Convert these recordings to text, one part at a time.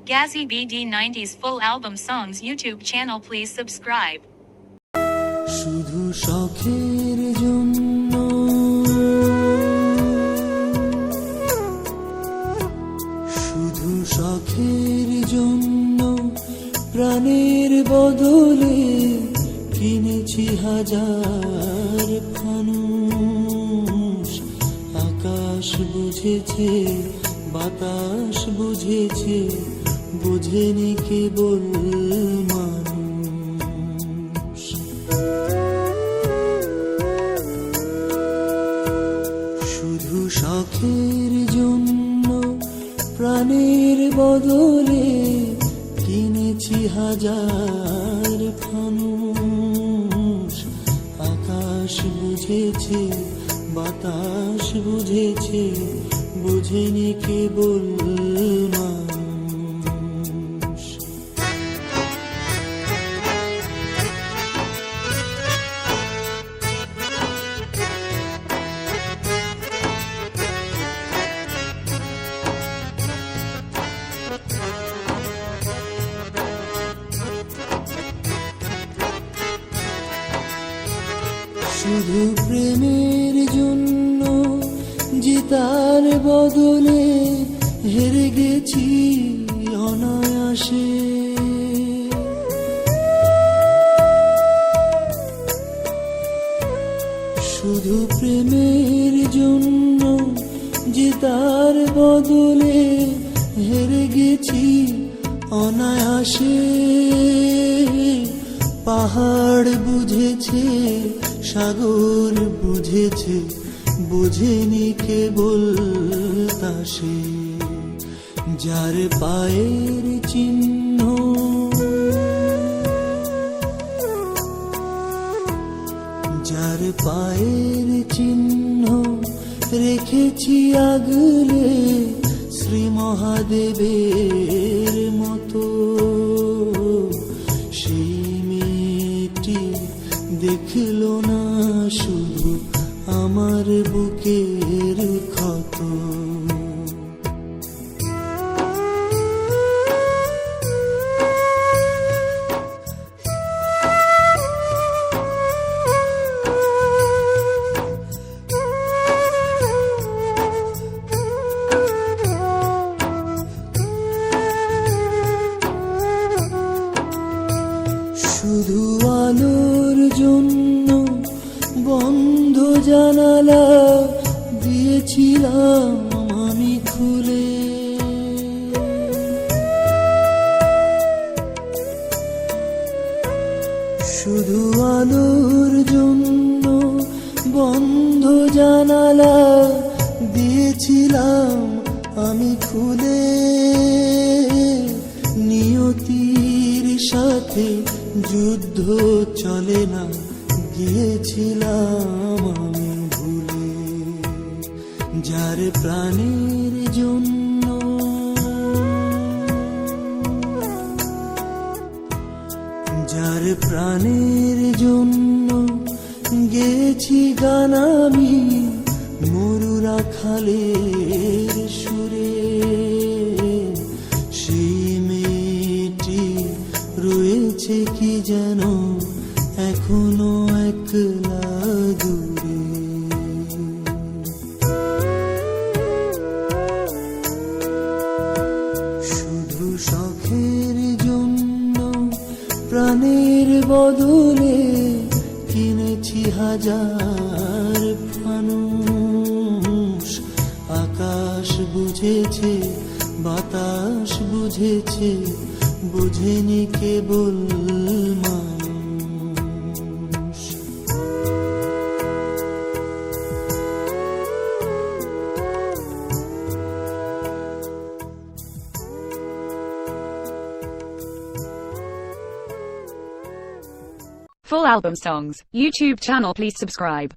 Gazzy BD90's full album songs YouTube channel. Please subscribe. শুধু শখের জন্য শুধু শখের জন্য প্রাণের বদলে কিনেছি হাজার ফানুস। আকাশ বুঝেছে, বাতাস বুঝেছে, বুঝেনি কেবল মানুষ। শুধু শখের জন্য প্রাণের বদলে কিনেছি হাজার ফানুস। আকাশ বুঝেছে, বাতাস বুঝেছে, বুঝেনি কেবল মানুষ। শুধু প্রেমের জন্য জেতার বদলে হেরে গেছি অনায়াসে। শুধু প্রেমের জন্য জেতার বদলে হেরে গেছি অনায়াসে। পাহাড় বুঝেছে, সাগর বুঝেছে, বুঝেনি কেবল তাসে। যার পায়ের চিহ্ন যার পায়ের চিহ্ন রেখেছি আগলে শ্রী মহাদেবের মতো। সেই মেয়েটি দেখল না শুধু আমার বুকের ক্ষত। শুধু আলোর জন্য বন্ধ জানালা দিয়েছিলাম আমি খুলে। শুধু আলোর জন্য বন্ধ জানালা দিয়েছিলাম আমি খুলে। নিয়তির সাথে যুদ্ধ চলে না গিয়েছিলাম আমি ভুলে। যার প্রাণের জন্য যার প্রাণের জন্য গেছি গান আমি মরুরা খালের সুরে। সেই মেয়েটি রয়েছে কি যেন এখনো একলা দূরে। শুধু শখের জন্য প্রাণের বদলে কিনেছি হাজার ফানুস। আকাশ বুঝেছে, বাতাস বুঝেছে, বুঝেনি কেবল মানুষ। Full album songs YouTube channel. Please subscribe.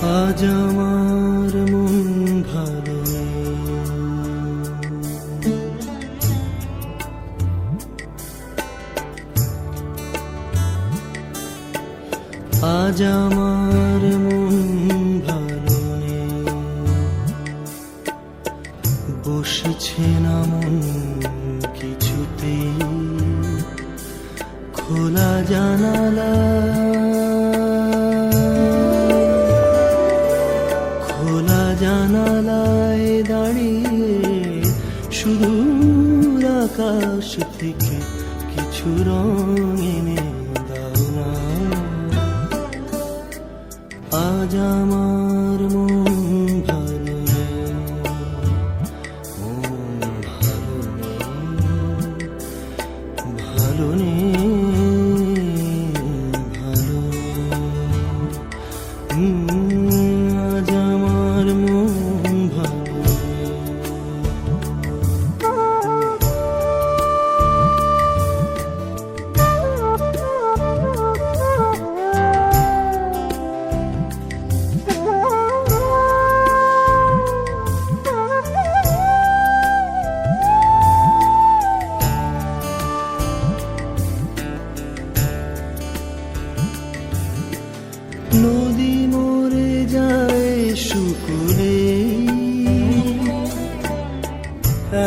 আজ আমার মন ভালো নেই। আজ আমার মন ভালো নেই, বসেছে না মন কিছুতেই, খোলা জানালা খোলা জানালায় দাঁড়িয়ে সুদূর আকাশ থেকে কিছু রং এনে দাও না। আজ আমার মন ভালো নেই, মন ভালো নেই, ভালো নেই। আজ আমার মন ভালো নেই। নদী মরে যায় শুকুরে,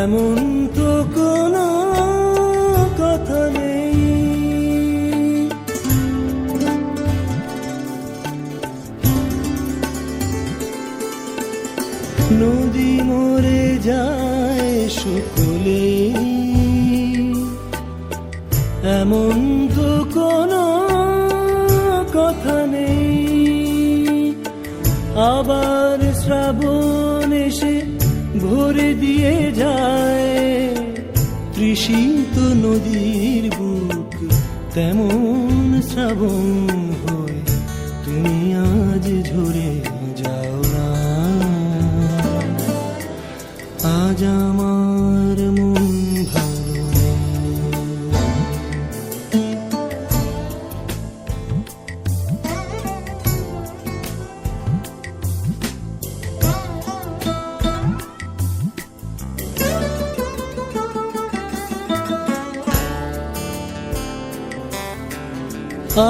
এমন তো কোনো কথা নেই। নদী মরে যায় শুকুলে, এমন তো কোনো কথা নেই। আবার শ্রাবণ এসে ভরে দিয়ে যায় তৃষিত নদীর বুক, তেমন শ্রাবণ হয়ে তুমি আজ ঝরে যাও না। আজ আমার মন ভালো নেই।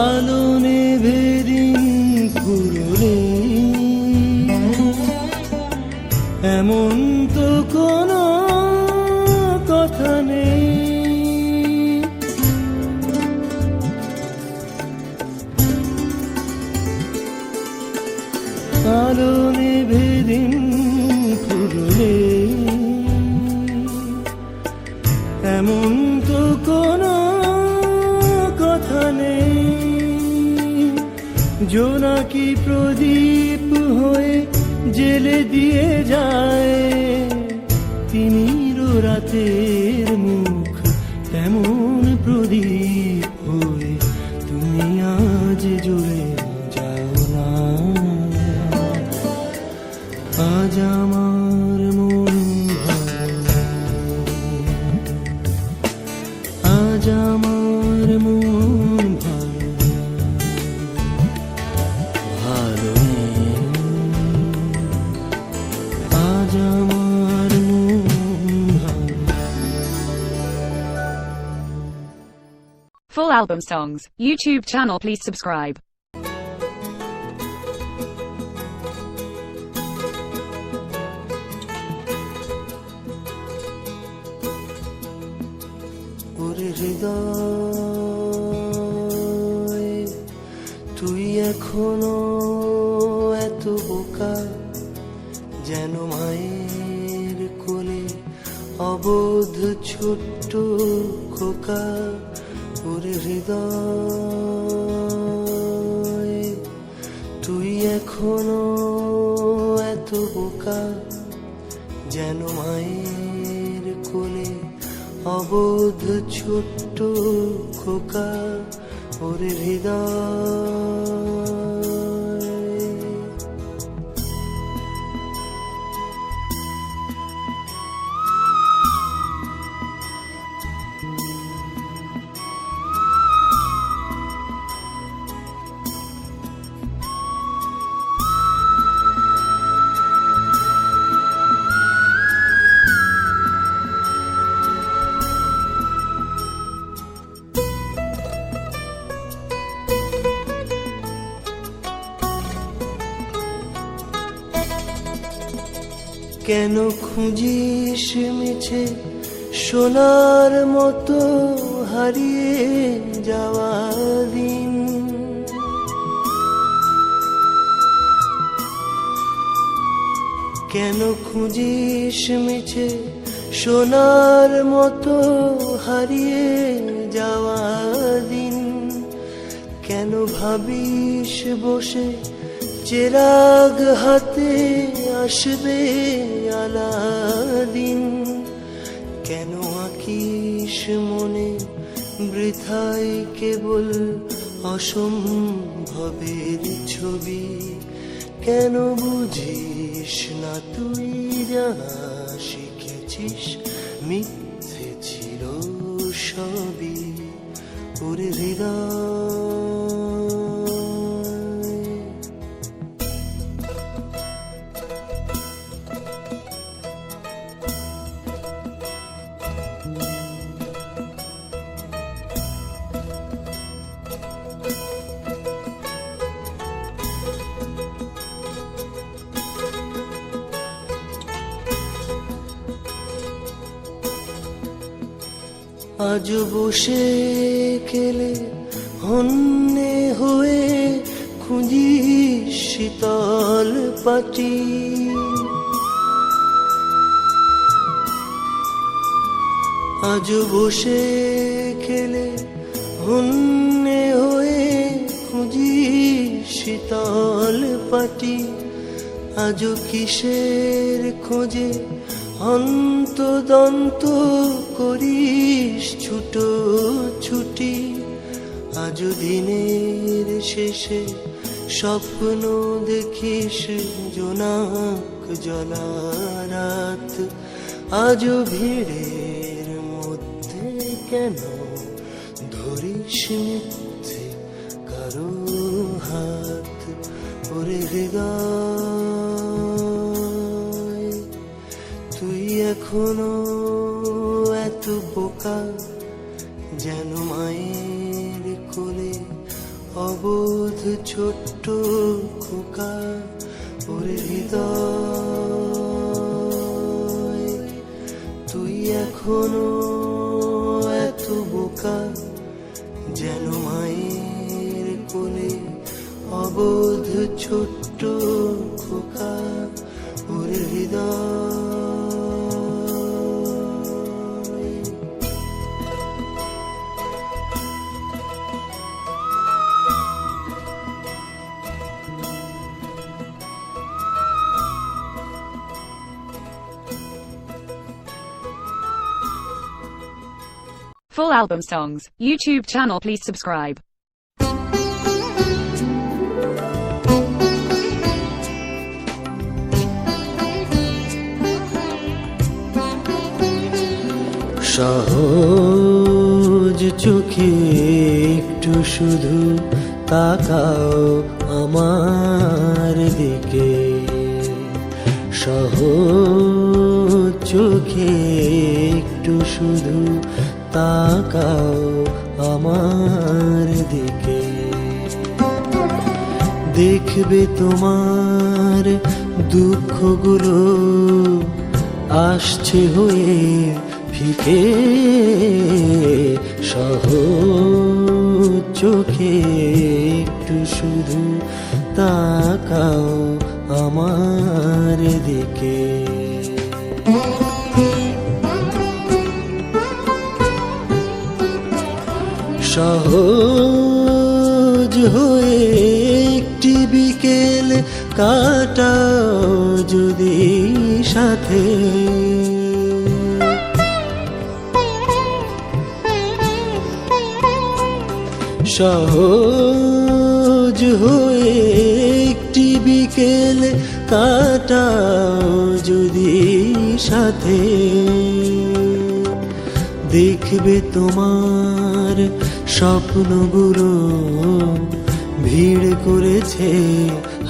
আলো নেভে দিন ফুরলে, এমন তো কোনো কথা নেই। আলো নেভে দিন ফুরলে, এমন তো কোনো কথা নেই। জোনাকি প্রদীপ হয়ে জেলে দিয়ে যায় তিমির রাতের মুখ, তেমন প্রদীপ হয়ে তুমি আজ জ্বলে যাও না। আজ আমার মন ভালো নেই। আজ আমার মন ভালো নেই। আজ আমার মন ভালো। Full album songs, YouTube channel please subscribe. ওরে হৃদয়, তুই এখনো এত বোকা, যেন মায়ের কোলে অবোধ ছোট্ট খোকা। ওরে হৃদয়, তুই এখনো এত বোকা, যেন মায়ের কোলে অবোধ ছোট্ট খোকা। ওরে হৃদয়, কেন খুঁজিস মিছে সোনার মতো হারিয়ে যাওয়া দিন? কেন খুঁজিস মিছে সোনার মতো হারিয়ে যাওয়া দিন? কেন ভাবিস বসে চেরাগ হাতে আসবে আলাদিন? কেন আঁকিস মনে বৃথায় কেবল অসম্ভবের ছবি? কেন বুঝিস না তুই যাহা শিখেছিস মিথ্যে ছিল সবই? ওরে হৃদয়, আজ বসে খেলে হন্যে হয়ে খুঁজিস শীতল পাটি। আজ বসে খেলে হন্যে হয়ে খুঁজিস শীতল পাটি। আজ কিসের খোঁজে অন্তদন্ত করিস ছুটো ছুটি? আজ দিনের শেষে স্বপ্ন দেখিস জোনাক জ্বলা রাত। আজ ভিড়ের মধ্যে কেন ধরিস মিথ্যে কারো হাত? ওরে হৃদয়, তুই এখনো এত বোকা যেন মায়ের কোলে অবোধ ছোট্ট খোকা। ওরে হৃদয়, তুই এখনো এত বোকা যেন মায়ের কোলে অবোধ ছোট্ট খোকা। ওরে হৃদয়, Full album songs, YouTube channel please subscribe. সহজ চোখে একটু শুধু তাকাও আমার দিকে। সহজ চোখে একটু শুধু তাকাও আমার দিকে। দেখবে তোমার দুঃখগুলো আসছে হয়ে ফিকে। সহজ চোখে একটু শুধু তাকাও আমার দিকে। সহজ হয়ে একটি বিকেল কাটাও যদি সাথে। সহজ হয়ে একটি বিকেল কাটাও যদি সাথে। দেখবে তোমার স্বপ্নগুলো ভিড় করেছে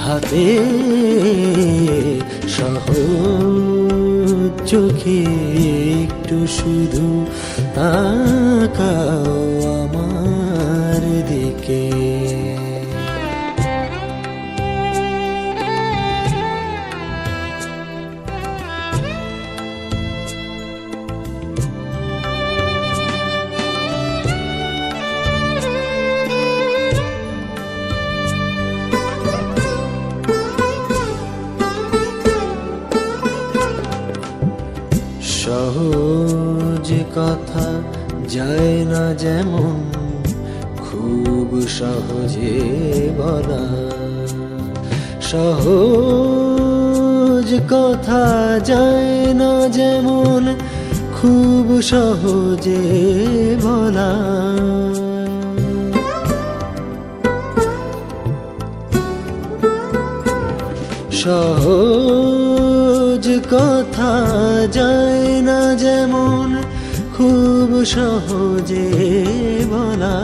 হাতে। সহজ চোখে একটু শুধু তাকাও আমার দিকে। সহজে বলা। সহজ কথা যায় না যেমন খুব সহজে বলা। সহজ কথা যায় না যেমন খুব সহজে বলা।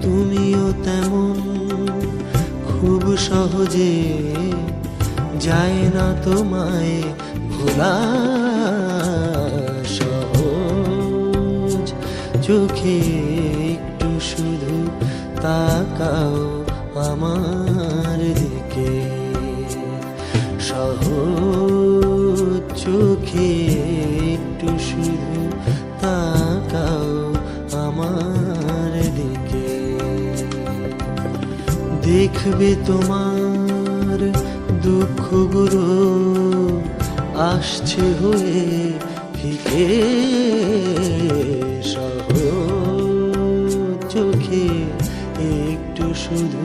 তুমিও তেমন খুব সহজে যায় না তোমায় ভোলা। সহজ চোখে একটু শুধু তাকাও আমার দিকে। সহজ চোখে একটু শুধু তাকাও আমার দিকে। দেখবে তোমার দুঃখগুলো আসছে হয়ে ফিকে। সহজ চোখে একটু শুধু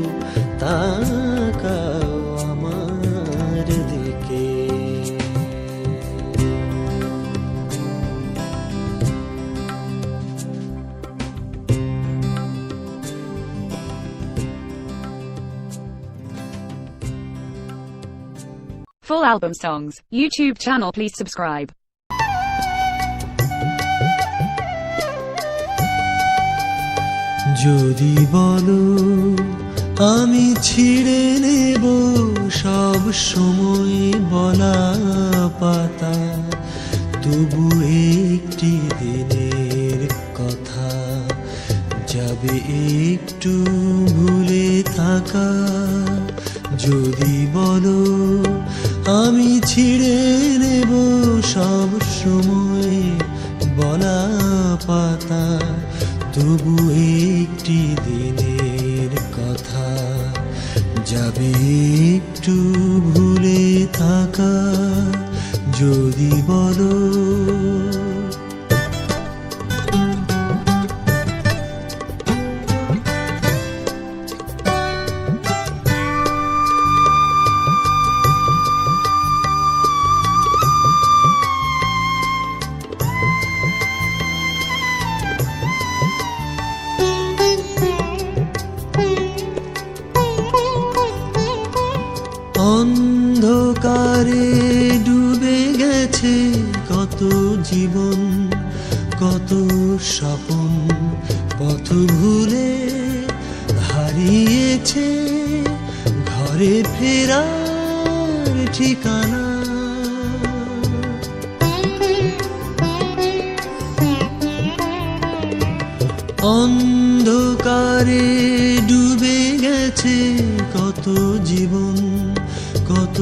তাকাও আমার দিকে। Full album songs, YouTube channel please subscribe. যদি বলো আমি ছিঁড়ে নেব সব সময় বলা পাতা, তবু একটি দিনের কথা যাবে একটু ভুলে থাকা। যদি বলো আমি ছিঁড়ে নেব সব সময় বলা পাতা, তবু একটি দিনের কথা যাবে একটু ভুলে থাকা। যদি বলো অন্ধকারে ডুবে গেছে কত জীবন, কত স্বপন পথ ভুলে হারিয়েছে ঘরে ফেরার ঠিকানা। অন্ধকারে ডুবে গেছে কত জীবন, কত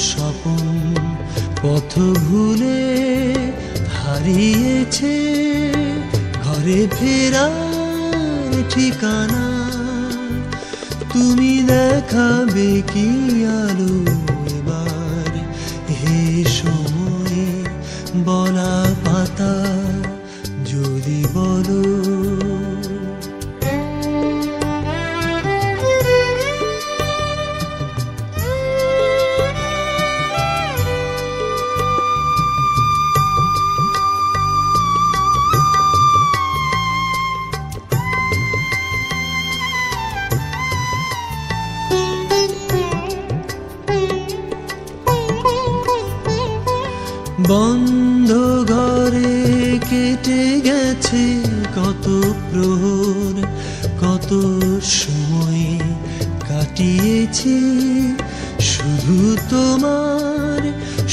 স্বপন পথ ভুলে হারিয়েছে ঘরে ফেরার ঠিকানা। তুমি দেখাবে কি আলো এবার হে সময় বলা পাতা। যদি বলো বন্ধ ঘরে কেটে গেছে কত প্রহর, কত সময় কাটিয়েছি শুধু তোমার,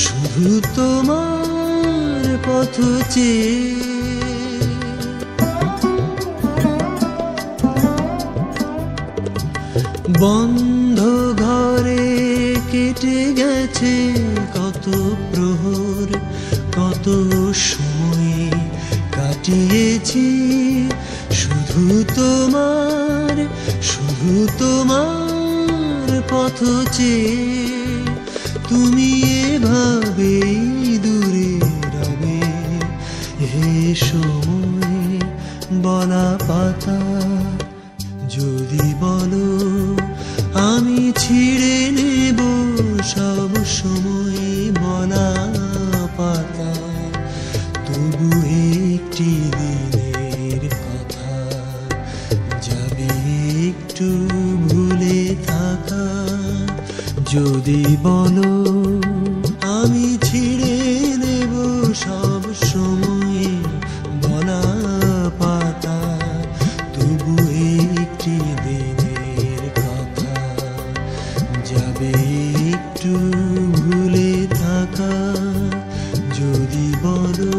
শুধু তোমার পথ চেয়ে। বন্ধ ঘরে কেটে গেছে কত প্রহর, কত সময় কাটিয়েছি শুধু তোমার, শুধু তোমার পথ চেয়ে। তুমি এভাবেই দূরে রবে হে সময় বলা পাতা। একটু ভুলে থাকা যদি বলো, আমি ছিঁড়ে নেব সব সময় বলা পাতা। তবু একটি দিনের কথা যাবে একটু ভুলে থাকা যদি বলো।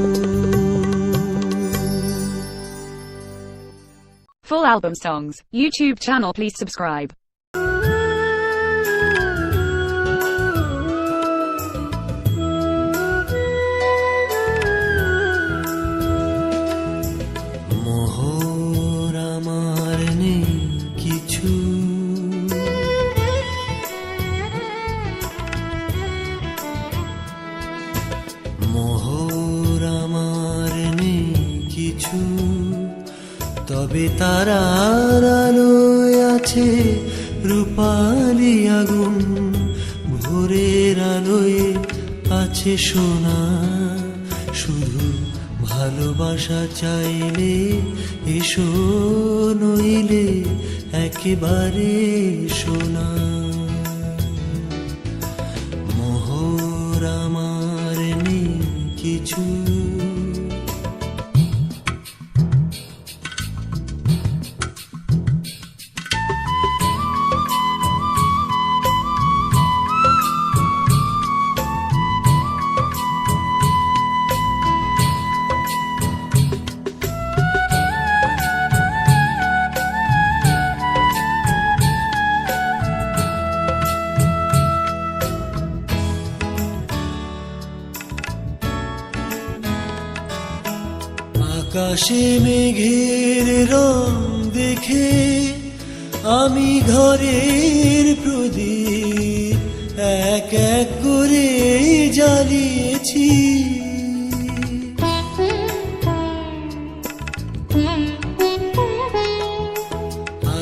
Full album songs, YouTube channel please subscribe. মোহর আমার নেই কিছু, মোহর আমার নেই কিছু, তবে তারার আলোয় আছে রূপালি আগুন, ভোরের আলোয় আছে সোনা। শুধু ভালোবাসা চাইলে এসো, নইলে একেবারে সোনা। মোহর আমার নেই কিছু, আকাশে মেঘের রং দেখে আমি ঘরের প্রদীপ এক এক করে জ্বালিয়েছি।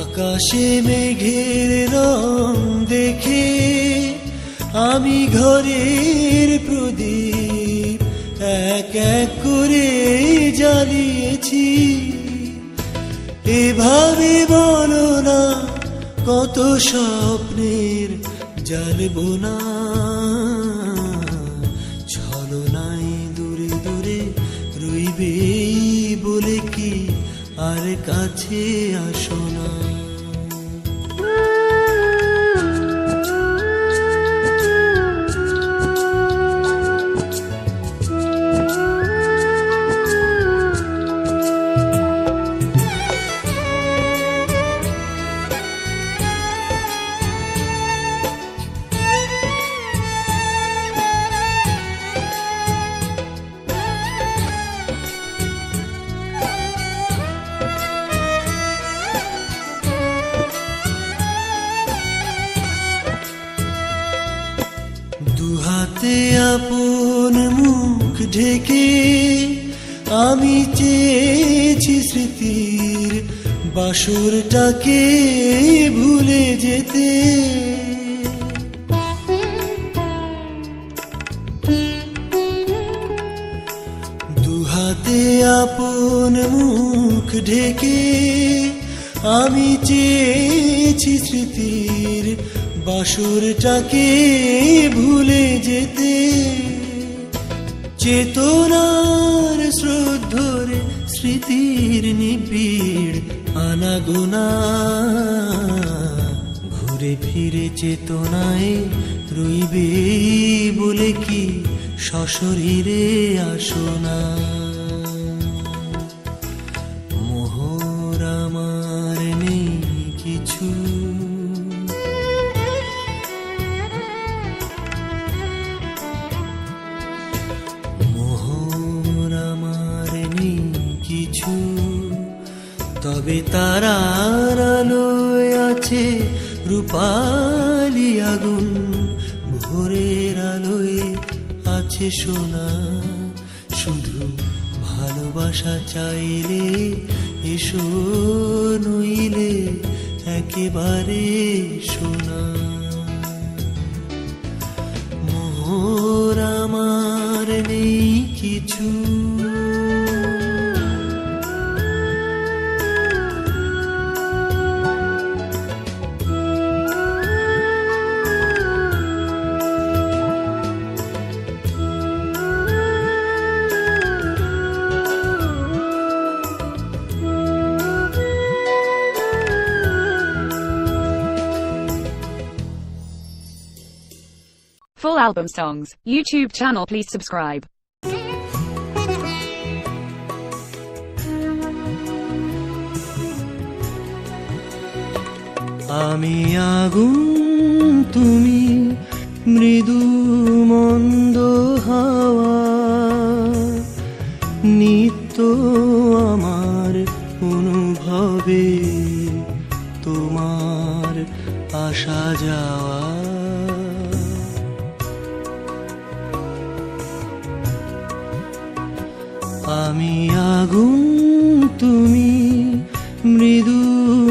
আকাশে মেঘের রং দেখে আমি ঘরের প্রদীপ এক এক করে জ্বালিয়েছি। এভাবে বলো না কত স্বপ্নের জ্বালবো না, ছলনায় দূরে দূরে রইবে বলে কি আর কাছে আসো না। দুহাতে আপন মুখ ঢেকে আমি চেয়েছি স্মৃতির বাসরটাকে ভুলে যেতে। দুহাতে আপন মুখ ঢেকে আমি চেয়েছি স্মৃতির বাসরটাকে ভুলে যেতে। চেতনার শ্রদ্ধরে স্মৃতির নিবিড় আনাগোনা, ঘুরে ফিরে চেতনায় রইবে বলে কি সশরীরে আসো না। মোহর আমার নেই কিছু, তবে তারার আলোয় আছে রূপালি আগুন, ভোরের আলোয় আছে সোনা। শুধু ভালোবাসা চাইলে এসো, নইলে একেবারে সোনা। মোহর আমার নেই কিছু, album songs, YouTube channel please subscribe. আমি আগুন তুমি মৃদু মন্দ হাওয়া, নিত্য আমার অনুভবে তোমার আসা যাওয়া। আমি আগুন তুমি মৃদু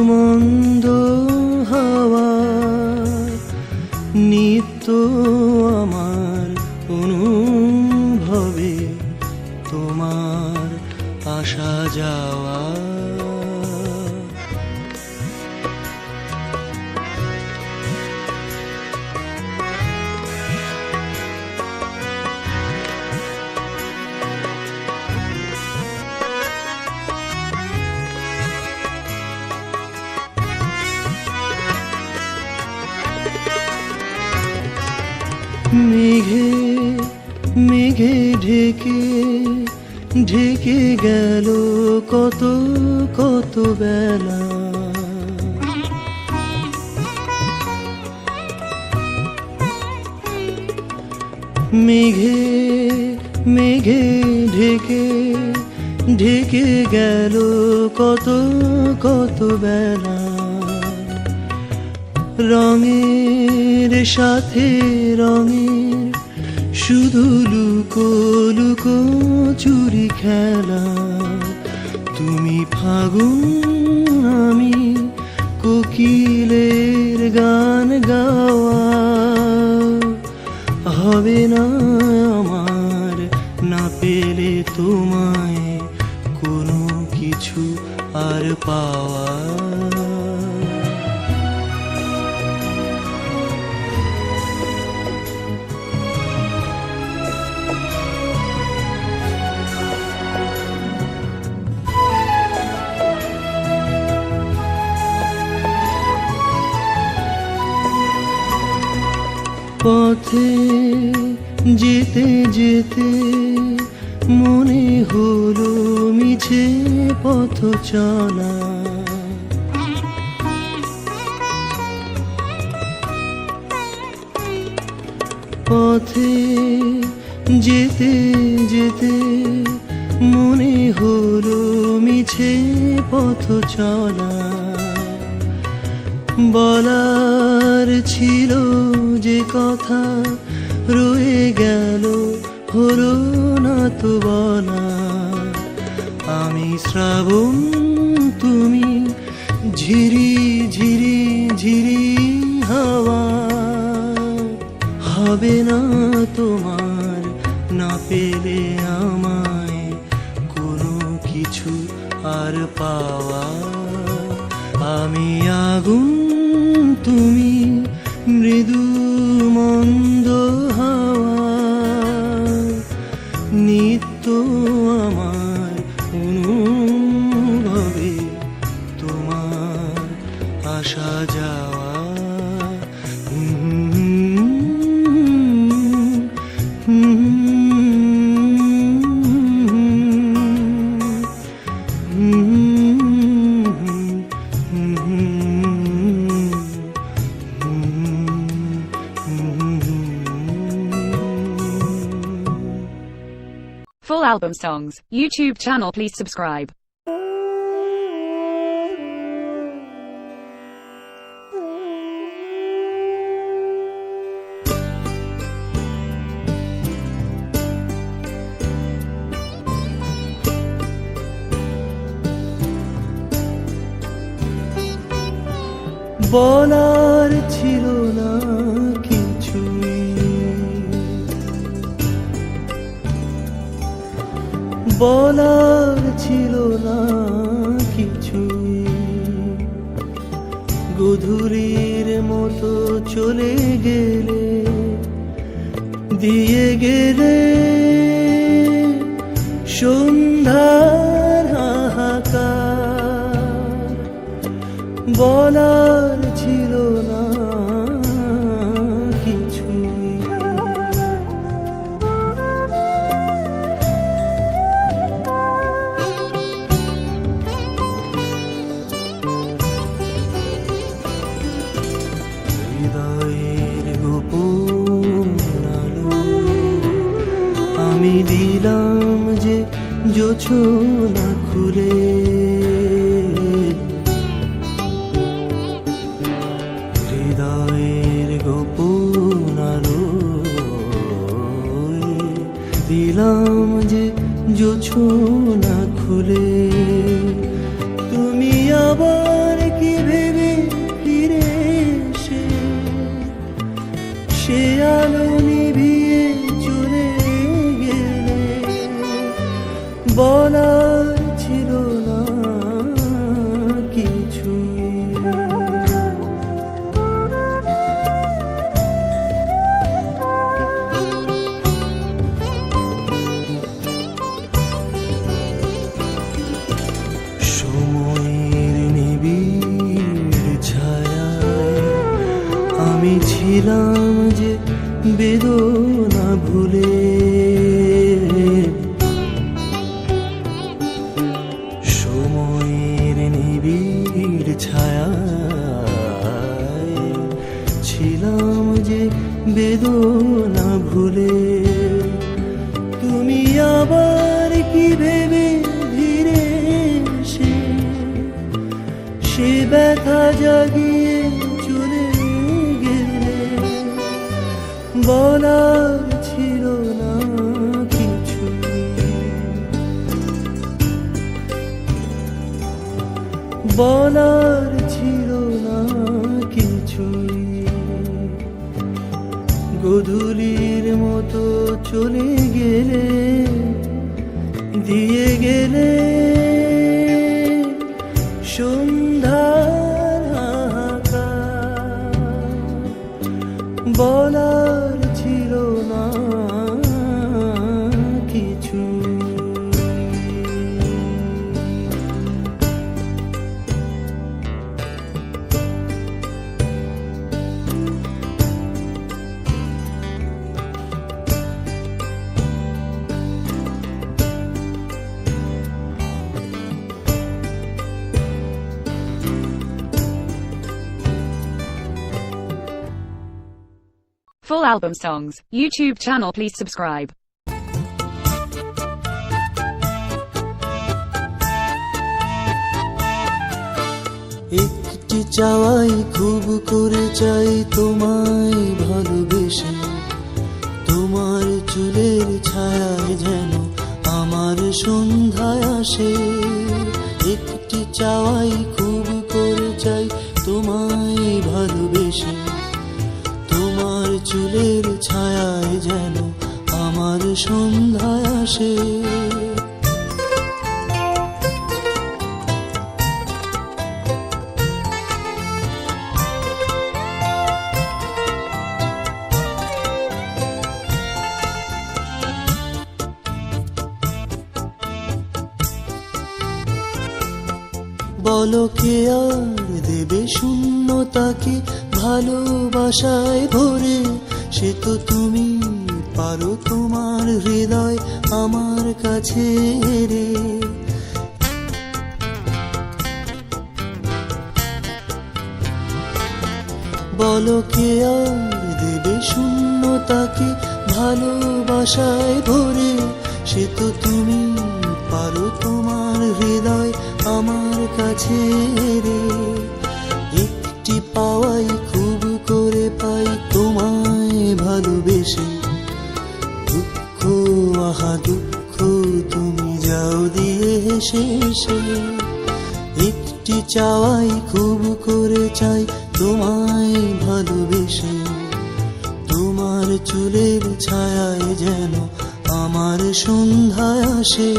মন্দ হাওয়া, নিত্য আমার অনুভবে তোমার আসা যাওয়া। মেঘে মেঘে ঢেকে ঢেকে গেল কত কত বেলা, মেঘে মেঘে ঢেকে ঢেকে গেল কত কত বেলা। রঙের সাথে রঙের শুধু লুকো লুকো চুরি খেলা। তুমি ফাগুন আমি কোকিলের গান গাওয়া, হবে না আমার না পেলে তোমায় কোনো কিছু আর পাওয়া। পথে যেতে যেতে মনে হলো মিছে পথ চলা, পথে যেতে যেতে মনে হলো মিছে পথ চলা। বলার ছিল যে কথা রয়ে গেল হলো না তো বলা। আমি শ্রাবণ তুমি ঝিরি ঝিরি ঝিরি হাওয়া, হবে না তোমার না পেলে আমায় কোনো কিছু আর পাওয়া। আমি আগুন তুমি মৃদু মন্দ হাওয়া, নিত্য আমার অনুভবে তোমার আসা যাওয়া। Full album songs, YouTube channel please subscribe. বলার ছিল না কিছুই, বলার ছিল না কিছুই। গধূলির মতো চলে গেলে, দিয়ে গেলে সন্ধ্যার হাহাকার। বলার ছিল না কিছুই। জোছনা খুলে হৃদয়ের গোপন আলোয় দিলাম যে জোছনা খুলে। তুমি আবার কি ভেবে ফিরে এসে সে আলো নিভিয়ে চলে গেলে, বলার ছিল না কিছু। সময়ের নিবিড় ছায়ায় আমি ছিলাম যে বেদনা ভুলে, সময়ের নিবিড় ছায়ায় ছিলাম যে বেদনা ভুলে। তুমি আবার কি ভেবে ধীরে এসে সে ব্যথা জাগিয়ে চলে গেলে, বলার ছিল না কিছু। বলার ছিল না কিছুই। গোধূলির মতো চলে গেলে, দিয়ে গেলে সন্ধ্যার হাহাকার, বলার ছিল না কিছু। Full album songs, YouTube channel please subscribe. একটি চাওয়াই খুব করে চাই তোমায় ভালোবেসে, তোমার চুলের ছায়ায় যেন আমার সন্ধ্যায় আসে। একটি চাওয়াই খুব করে চাই তোমায় ভালোবেসে, তোমার চুলের ছায়ায় যেন আমার সন্ধ্যায় আসে। বলো কে আর দেবে শূন্যতাকে ভালোবাসায় ভরে, সে তো তুমি পারো তোমার হৃদয় আমার কাছে রে। বলো কে আর দেবে শূন্যতাকে ভালোবাসায় ভরে, সে তো তুমি পারো তোমার হৃদয় আমার কাছে রে। একটি পাওয়াই খুব করে পাই তোমায় ভালোবেসে, দুঃখ আহা দুঃখ তুমি যাও দিয়ে হেসে হেসে। একটি চাওয়াই খুব করে চাই তোমায় ভালোবেসে, তোমার চুলের ছায়ায় যেন আমার সন্ধ্যায় আসে।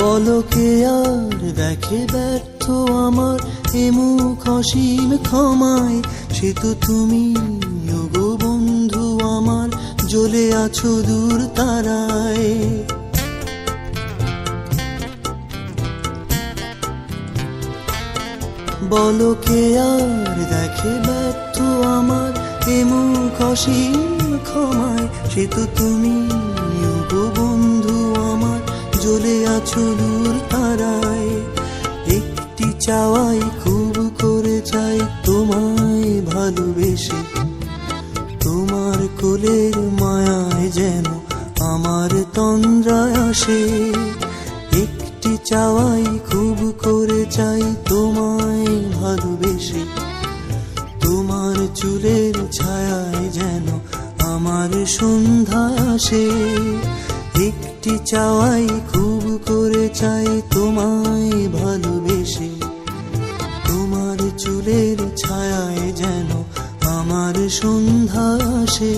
বলো কে আর দেখে ব্যর্থ আমার এ মুখ অসীম ক্ষমায়, সে তো তুমি ওগো বন্ধু আমার জ্বলে আছো দূর তারায়। বলো কে আর দেখে ব্যর্থ আমার এ মুখ অসীম ক্ষমায়, সে তো তুমি গো বন্ধু আমার, জ্বলে আছো দূর তারায়। একটি চাওয়াই খুব করে চাই তোমায় ভালোবেসে, তোমার কোলের মায়ায় যেন আমার তন্দ্রা আসে। একটি চাওয়াই খুব করে চাই তোমায় ভালোবেসে, তোমার চুলের ছায়ায় যেন আমার সন্ধ্যা আসে। একটি চাওয়াই খুব করে চাই তোমায় ভালোবেসে, তোমার চুলের ছায়ায় যেন আমার সন্ধ্যা আসে।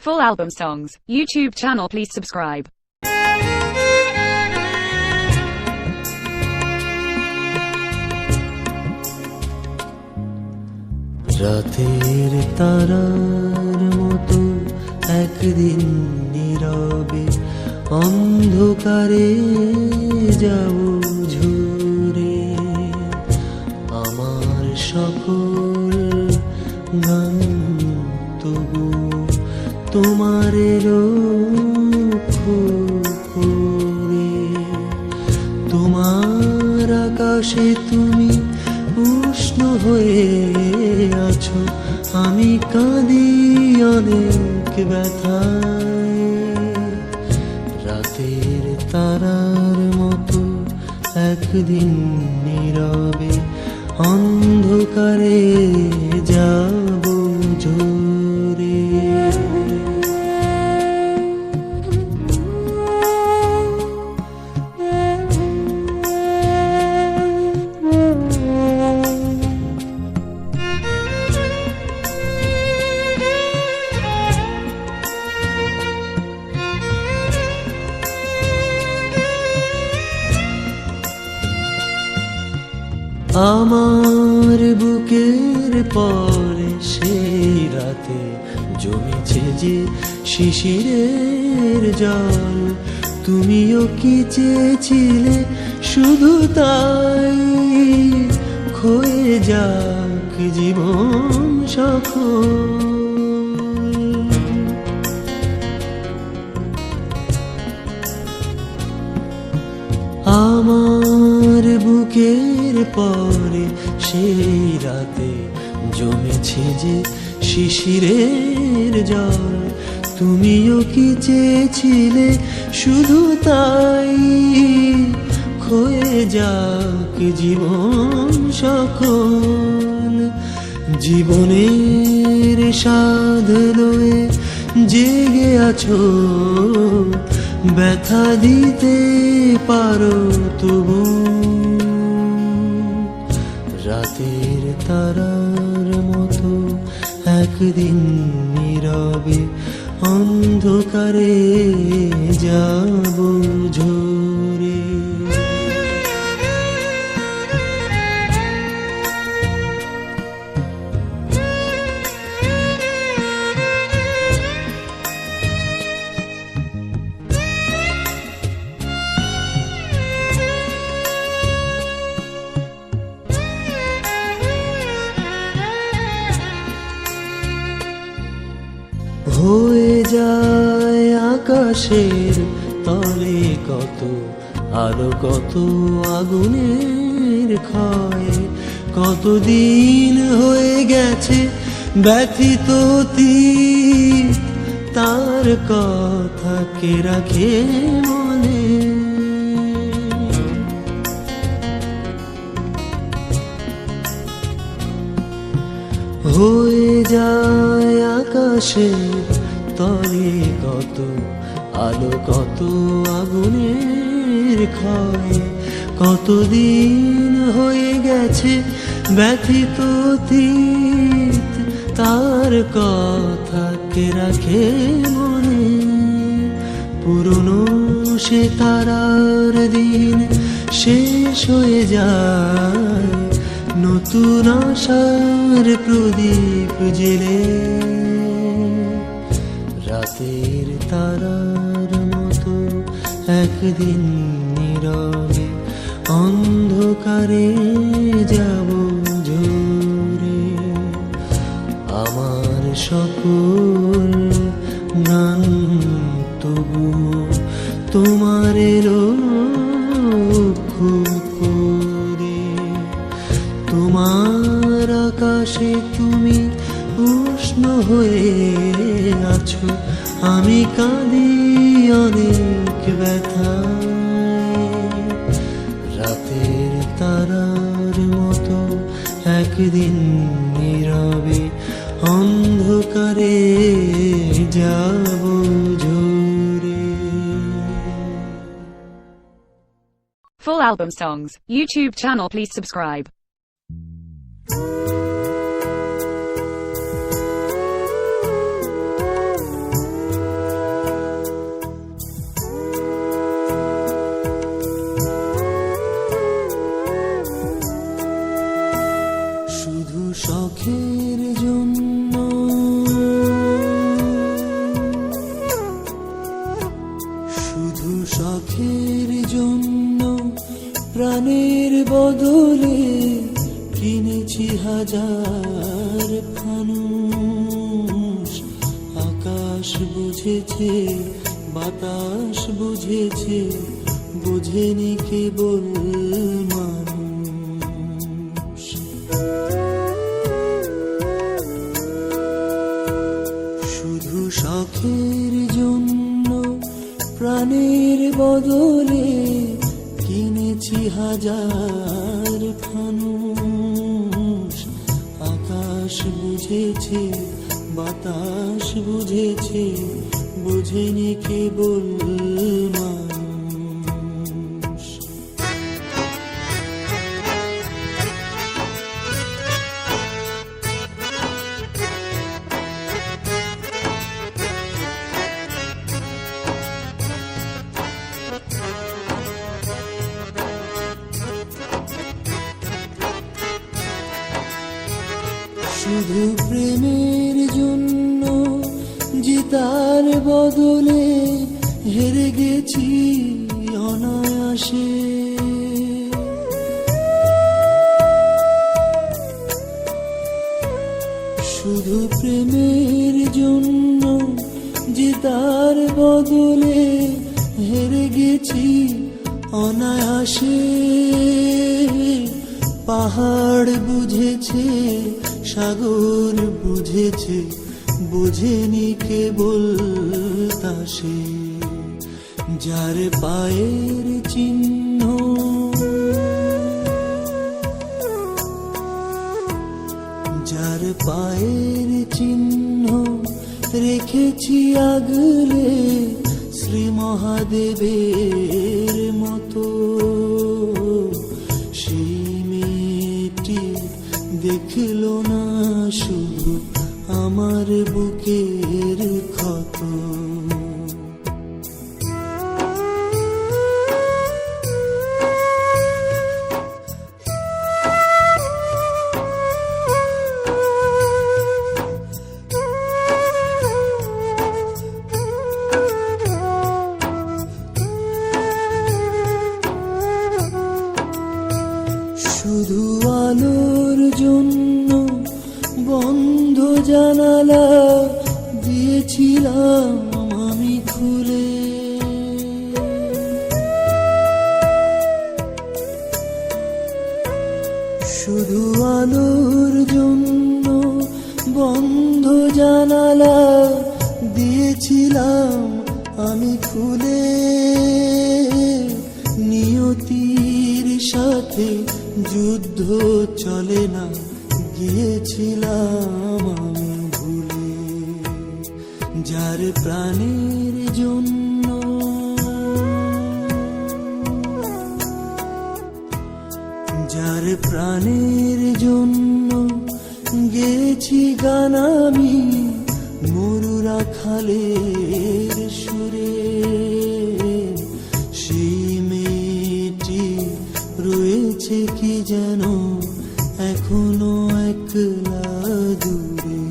Full album songs, YouTube channel please subscribe. রাতের তারার মতো একদিন নীরবে অন্ধকারে যাব ঝরে, আমার সকল গান তবু তোমারে লক্ষ্য করে। তোমার আকাশে তুমি উষ্ণ হয়ে আছো, আমি কাঁদি অনেক ব্যথায়। রাতের তারার মতো একদিন নীরবে অন্ধকারে যাব ঝরে। আমার বুকের পরে সেই রাতে জমেছে যে শিশিরের জল, তুমিও কি চেয়েছিলে শুধু তাই, ক্ষয়ে যাক জীবন সফল। আমার বুকের পরে সেই রাতে জমেছে যে শিশিরের জল, তুমিও কি চেয়েছিলে শুধু তাই, ক্ষয়ে যাক জীবন সকল। জীবনের স্বাদ লয়ে জেগে আছো, ব্যথা দিতে পারো তবু। রাতের তারার মতো একদিন নীরবে অন্ধকারে যাব ঝরে। হয়ে যায় আকাশের তলে কত আলো, কত আগুনের ক্ষয়, কতদিন হয়ে গেছে ব্যথিত অতীত, তার কথা কে রাখে মনে। হয়ে যায় আকাশের তলে কত আলো, কত আগুনের ক্ষয়, কতদিন হয়ে গেছে ব্যথিত অতীত, তার কথা তোমাকে রাখে মনে। পুরনো সে তারার দিন শেষ হয়ে যায়, নতুন আশার প্রদীপ জেলে। রাতের তারার মতো একদিন নীরবে অন্ধকারে যাব ঝরে। আমার সকল গান তবু তোমার খুব করে। তোমার আকাশে তুমি উষ্ণ হয়ে আছো, আমি কাঁদি অনেক ব্যথায়। রাতের তারার মতো একদিন নীরবে অন্ধকারে যাব ঝরে। Full album songs, YouTube channel, please subscribe. শুধু শখের জন্য, শুধু শখের জন্য প্রাণের বদলে কিনেছি হাজার ফানুষ। আকাশ বুঝেছে, বাতাস বুঝেছে, বুঝেনি কেবল মানুষ। শুধু শখের জন্য প্রাণের বদলে কিনেছি হাজার ফানুষ। আকাশ বুঝেছে, বাতাস বুঝেছে, বুঝেনি কেবল মানুষ। শুধু প্রেমের জন্য জিতার বদলে হেরে গেছি অনায়াসে। শুধু প্রেমের জন্য জিতার বদলে হেরে গেছি অনায়াসে। পাহাড় বুঝেছে, সাগর বুঝেছে, বুঝেনি কেবল তাসে। যার পায়ের চিহ্ন, যার পায়ের চিহ্ন রেখেছি আগলে, শ্রী মহাদেবের মতো। সেই মেয়েটি দেখলো না শুধু আমার বুকের ক্ষত। শুধু আলোর জন্য বন্ধ জানালা দিয়েছিলাম আমি খুলে। শুধু আলোর জন্য বন্ধ জানালা দিয়েছিলাম আমি খুলে। নিয়তির সাথে যুদ্ধ চলে না, গিয়েছিলাম আমি ভুলে। যার প্রাণের জন্য, যার প্রাণের জন্য গেছি গান আমি, মরুর জলের সুরে সেই মেয়েটি রয়েছে কি যেন এখনো একলা দূরে।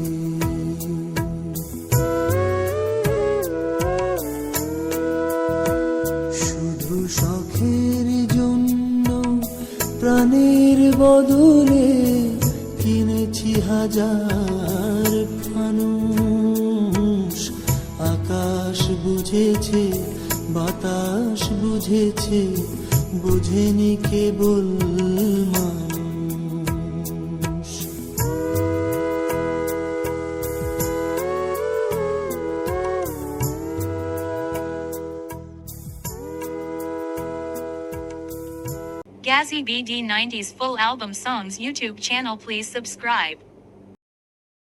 শুধু শখের জন্য প্রাণের বদলে কিনেছি হাজার ফানুষ। আকাশ বুঝেছে, বাতাস বুঝেছে, বুঝেনি কেবল মানুষ। Gazzy BD 90s full album songs YouTube channel, please subscribe.